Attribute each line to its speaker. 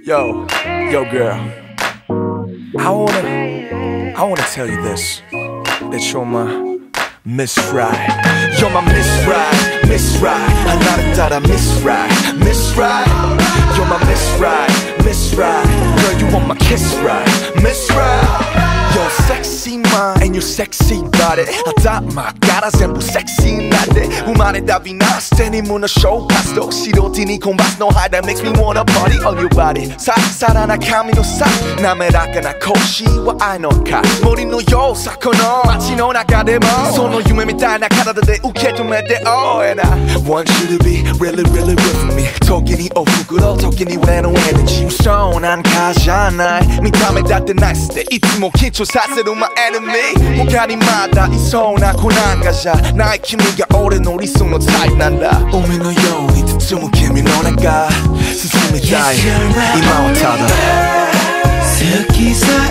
Speaker 1: Yo, girl. I wanna tell you this. That you're my Miss Right. You're my Miss Right, Miss Right. 나를 따라 Miss Right, Miss Right. You're my Miss Right, Miss Right. Girl, you want my kiss right, Miss Right. Your sexy mind and your sexy body. 아따마 가라 전부 sexy 나대. 우만의 답이 나 스탠이 문어 쇼 파스도 시로디니 콤바스 no high that makes me wanna party on your body. 살아나 카미노 사 남의 라카나 코시와 아이노카 머리 너 요사코노 마치 너 나가데모 손을夢みたいな体で受け止めて Oh and I want you to be really really with me 時におふくろ時に俺のエネジーそうなんかじゃない見た目だってナイスでいつも緊張させる my enemy 他にまだいそうな子なんかじゃない君が俺の理想のタイプなんだ海のように包む君の中進みたい今はただ
Speaker 2: 好きさ